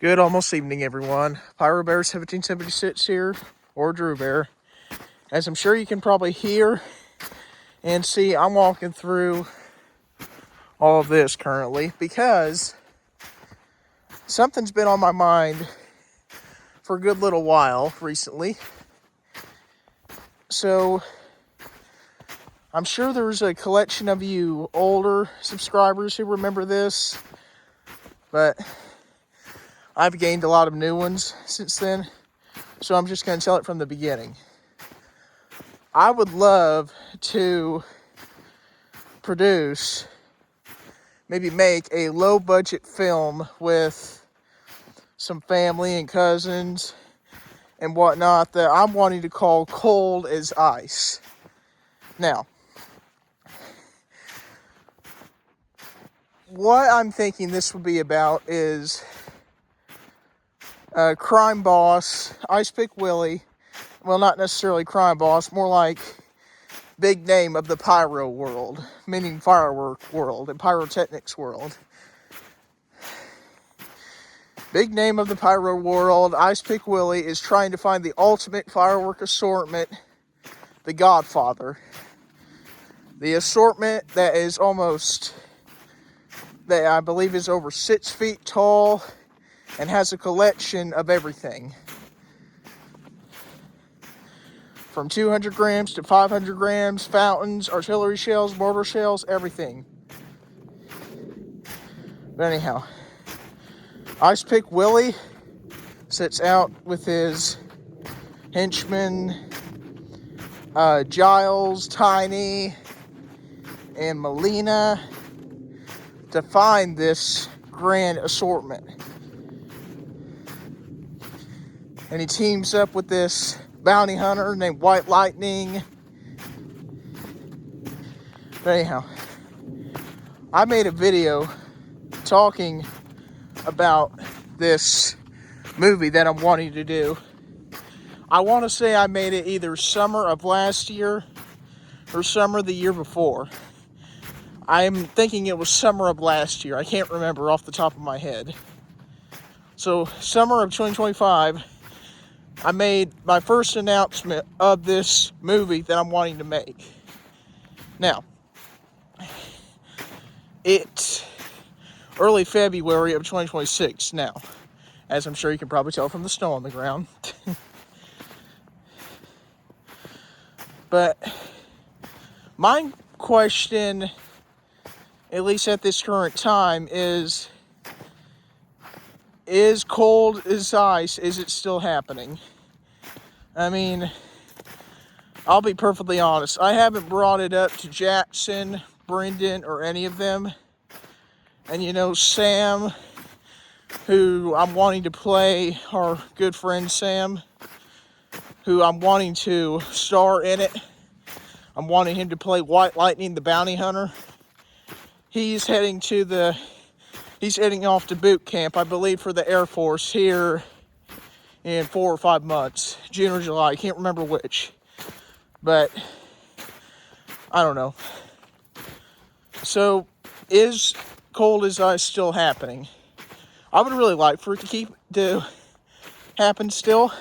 Good almost evening, everyone. Pyro Bear 1776 here, or Drew Bear. As I'm sure you can probably hear and see, I'm walking through all of this currently because something's been on my mind for a good little while recently. So I'm sure there's a collection of you older subscribers who remember this, but I've gained a lot of new ones since then. So I'm just going to tell it from the beginning. I would love to produce, maybe make a low budget film with some family and cousins and whatnot that I'm wanting to call Cold as Ice. Now, what I'm thinking this would be about is crime boss, Ice Pick Willie. Well, not necessarily crime boss, more like big name of the pyro world, meaning firework world and pyrotechnics world. Big name of the pyro world, Ice Pick Willie is trying to find the ultimate firework assortment, the Godfather. The assortment that is that I believe is over 6 feet tall and has a collection of everything. From 200 grams to 500 grams, fountains, artillery shells, mortar shells, everything. But anyhow, Ice Pick Willie sits out with his henchmen, Giles, Tiny, and Melina to find this grand assortment. And he teams up with this bounty hunter named White Lightning. But anyhow, I made a video talking about this movie that I'm wanting to do. I want to say I made it either summer of last year or summer the year before. I'm thinking it was summer of last year. I can't remember off the top of my head. So, summer of 2025, I made my first announcement of this movie that I'm wanting to make. Now, it's early February of 2026 now, as I'm sure you can probably tell from the snow on the ground. But my question, at least at this current time, is Cold as Ice, is it still happening? I mean, I'll be perfectly honest. I haven't brought it up to Jackson, Brendan, or any of them. And you know, Sam, who I'm wanting to play, our good friend Sam, who I'm wanting to star in it. I'm wanting him to play White Lightning, the bounty hunter. He's heading off to boot camp, I believe, for the Air Force here in 4 or 5 months, June or July, I can't remember which, but I don't know. So, is Cold as Ice still happening? I would really like for it to happen still,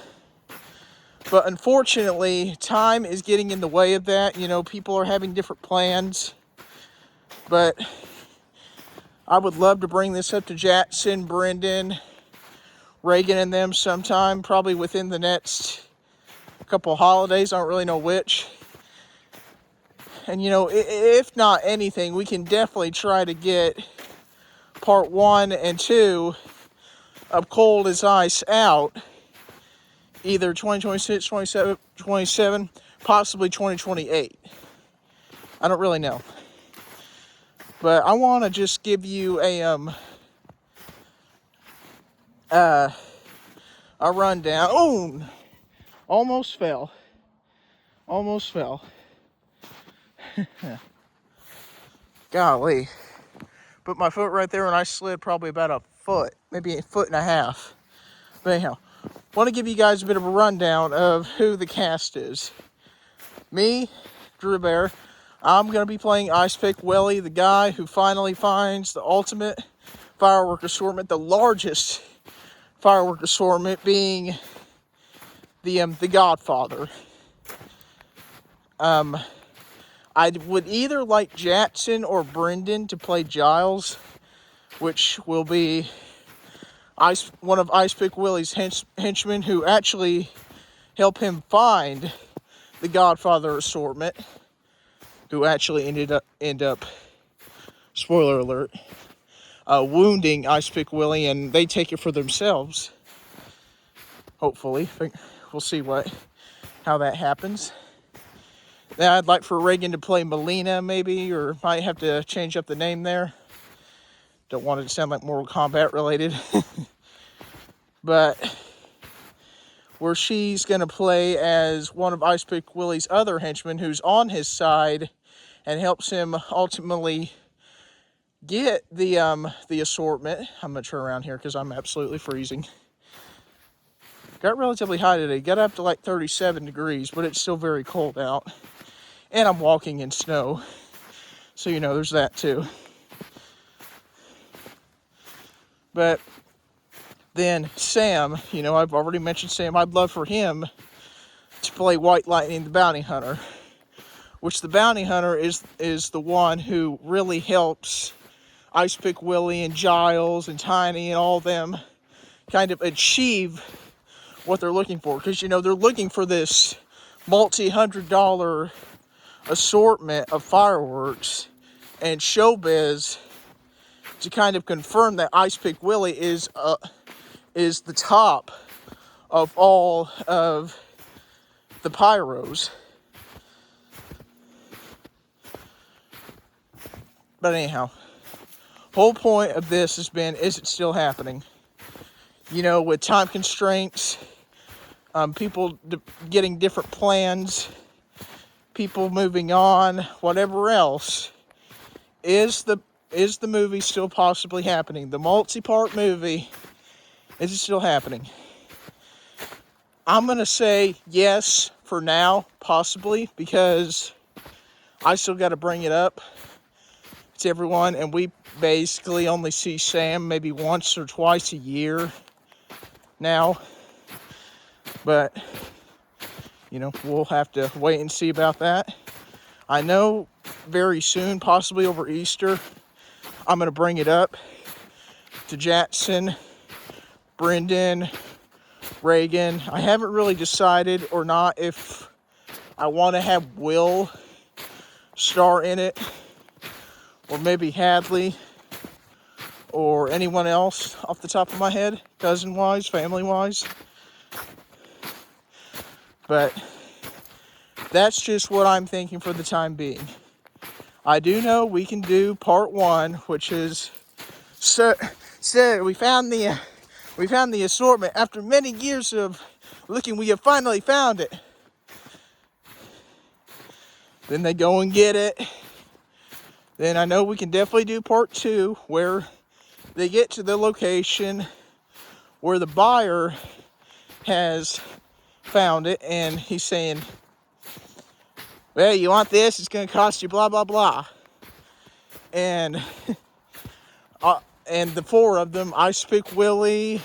but unfortunately, time is getting in the way of that. You know, people are having different plans, but I would love to bring this up to Jackson, Brendan, Reagan, and them sometime, probably within the next couple holidays. I don't really know which. And you know, if not anything, we can definitely try to get part 1 and 2 of Cold as Ice out either 2026, 27, possibly 2028. I don't really know. But I want to just give you a rundown. Oh, almost fell. Golly. Put my foot right there and I slid probably about a foot, maybe a foot and a half. But anyhow, want to give you guys a bit of a rundown of who the cast is. Me, Drew Bear, I'm going to be playing Ice Pick Willie, the guy who finally finds the ultimate firework assortment, the largest firework assortment being the Godfather. I would either like Jackson or Brendan to play Giles, which will be one of Ice Pick Willie's henchmen who actually help him find the Godfather assortment, who actually end up, spoiler alert, wounding Ice Pick Willie, and they take it for themselves. Hopefully, we'll see how that happens. Now I'd like for Reagan to play Melina, maybe, or might have to change up the name there. Don't want it to sound like Mortal Kombat related. But where she's going to play as one of Ice Pick Willie's other henchmen who's on his side and helps him ultimately get the assortment. I'm going to turn around here because I'm absolutely freezing. Got relatively high today. Got up to like 37 degrees, but it's still very cold out. And I'm walking in snow. So, there's that too. But then Sam, I've already mentioned Sam. I'd love for him to play White Lightning, the bounty hunter. Which the bounty hunter is the one who really helps Ice Pick Willie and Giles and Tiny and all of them kind of achieve what they're looking for. Because, they're looking for this multi-$100 assortment of fireworks and showbiz to kind of confirm that Ice Pick Willie is the top of all of the pyros. But anyhow, whole point of this has been, is it still happening? With time constraints, people getting different plans, people moving on, whatever else, is the movie still possibly happening? The multi-part movie, is it still happening? I'm going to say yes for now, possibly, because I still got to bring it up to everyone, and we basically only see Sam maybe once or twice a year now. But, we'll have to wait and see about that. I know very soon, possibly over Easter, I'm going to bring it up to Jackson, Brendan, Reagan. I haven't really decided or not if I want to have Will star in it, or maybe Hadley, or anyone else off the top of my head, cousin-wise, family-wise. But that's just what I'm thinking for the time being. I do know we can do part 1, which is, sir, we found the assortment. After many years of looking, we have finally found it. Then they go and get it. Then I know we can definitely do part 2, where they get to the location where the buyer has found it, and he's saying, well, you want this? It's going to cost you blah, blah, blah. And the 4 of them, Ice Pick Willie,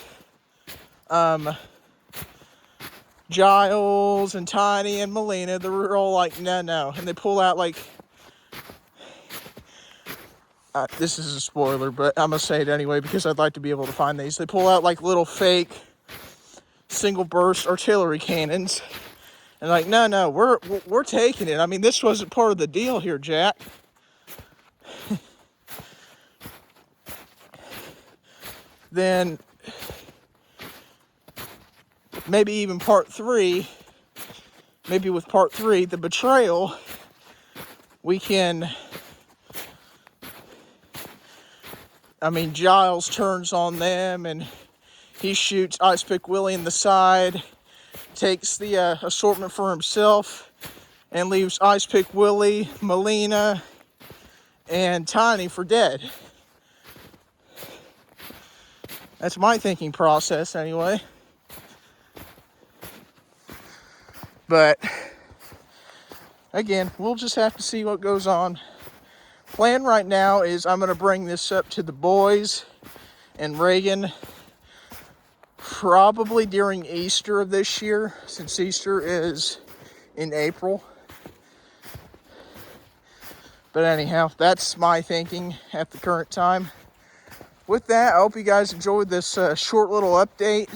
Giles, and Tiny, and Melina, they're all like, no. And they pull out like, this is a spoiler, but I'm going to say it anyway because I'd like to be able to find these. They pull out like little fake single burst artillery cannons. And like, no, we're taking it. I mean, this wasn't part of the deal here, Jack. Then maybe even part 3, maybe with part 3, the betrayal, we can, Giles turns on them and he shoots Ice Pick Willie in the side, takes the assortment for himself, and leaves Ice Pick Willie, Melina, and Tiny for dead. That's my thinking process anyway. But again, we'll just have to see what goes on. Plan right now is I'm going to bring this up to the boys and Reagan probably during Easter of this year, since Easter is in April. But anyhow, that's my thinking at the current time. With that, I hope you guys enjoyed this short little update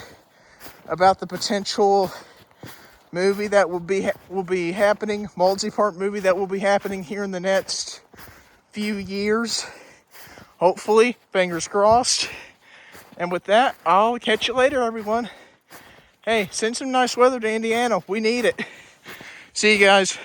about the potential movie that will be happening, multi-part movie that will be happening here in the next few years. Hopefully, fingers crossed. And with that, I'll catch you later, everyone. Hey, send some nice weather to Indiana. We need it. See you guys.